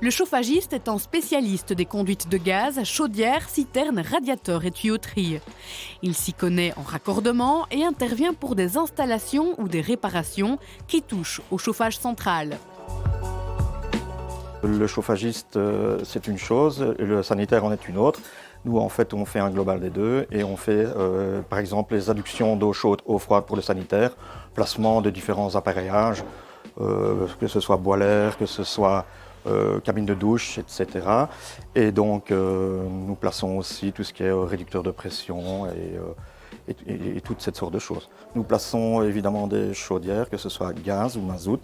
Le chauffagiste est un spécialiste des conduites de gaz, chaudières, citernes, radiateurs et tuyauteries. Il s'y connaît en raccordement et intervient pour des installations ou des réparations qui touchent au chauffage central. Le chauffagiste, c'est une chose, et le sanitaire en est une autre. Nous, en fait, on fait un global des deux et on fait, par exemple, les adductions d'eau chaude, eau froide pour le sanitaire, placement de différents appareillages, que ce soit boiler, que ce soit cabine de douche, etc. Et donc, nous plaçons aussi tout ce qui est réducteur de pression et toute cette sorte de choses. Nous plaçons évidemment des chaudières, que ce soit gaz ou mazout,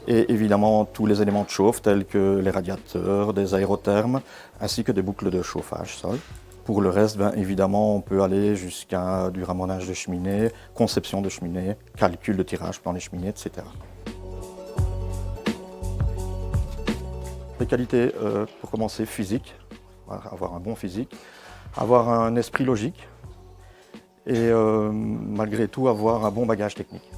et évidemment tous les éléments de chauffe tels que les radiateurs, des aérothermes, ainsi que des boucles de chauffage sol. Pour le reste, évidemment, on peut aller jusqu'à du ramonage de cheminée, conception de cheminée, calcul de tirage, plan des cheminées, etc. Les qualités, pour commencer, physique, avoir un bon physique, avoir un esprit logique et malgré tout avoir un bon bagage technique.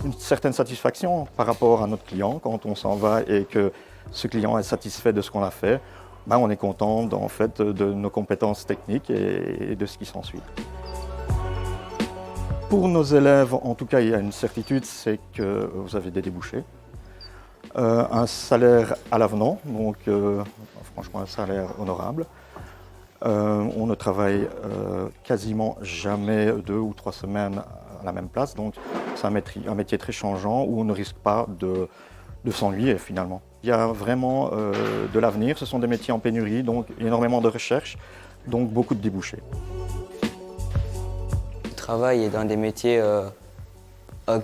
Une certaine satisfaction par rapport à notre client quand on s'en va et que ce client est satisfait de ce qu'on a fait, on est content en fait, de nos compétences techniques et de ce qui s'ensuit. Pour nos élèves, en tout cas, il y a une certitude, c'est que vous avez des débouchés. Un salaire à l'avenant, donc franchement un salaire honorable. On ne travaille quasiment jamais 2 ou 3 semaines à la même place, donc c'est un métier très changeant où on ne risque pas de s'ennuyer finalement. Il y a vraiment de l'avenir, ce sont des métiers en pénurie, donc énormément de recherche, donc beaucoup de débouchés. Le travail est dans des métiers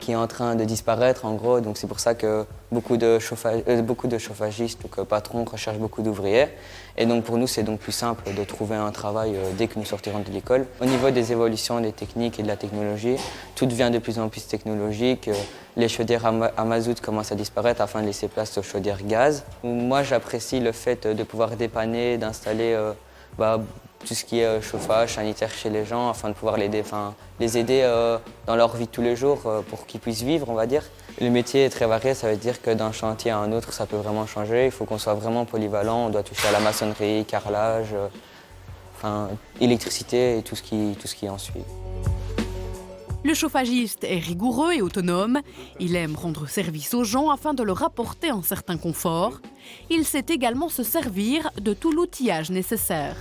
qui est en train de disparaître en gros, donc c'est pour ça que beaucoup de chauffagistes, donc patrons recherchent beaucoup d'ouvriers. Et donc pour nous c'est donc plus simple de trouver un travail dès que nous sortirons de l'école. Au niveau des évolutions des techniques et de la technologie, tout devient de plus en plus technologique. Les chaudières à mazout commencent à disparaître afin de laisser place aux chaudières gaz. Moi j'apprécie le fait de pouvoir dépanner, d'installer tout ce qui est chauffage sanitaire chez les gens afin de pouvoir les aider dans leur vie de tous les jours pour qu'ils puissent vivre, on va dire. Le métier est très varié, ça veut dire que d'un chantier à un autre, ça peut vraiment changer. Il faut qu'on soit vraiment polyvalent, on doit toucher à la maçonnerie, carrelage, électricité et tout ce qui en suit. Le chauffagiste est rigoureux et autonome. Il aime rendre service aux gens afin de leur apporter un certain confort. Il sait également se servir de tout l'outillage nécessaire.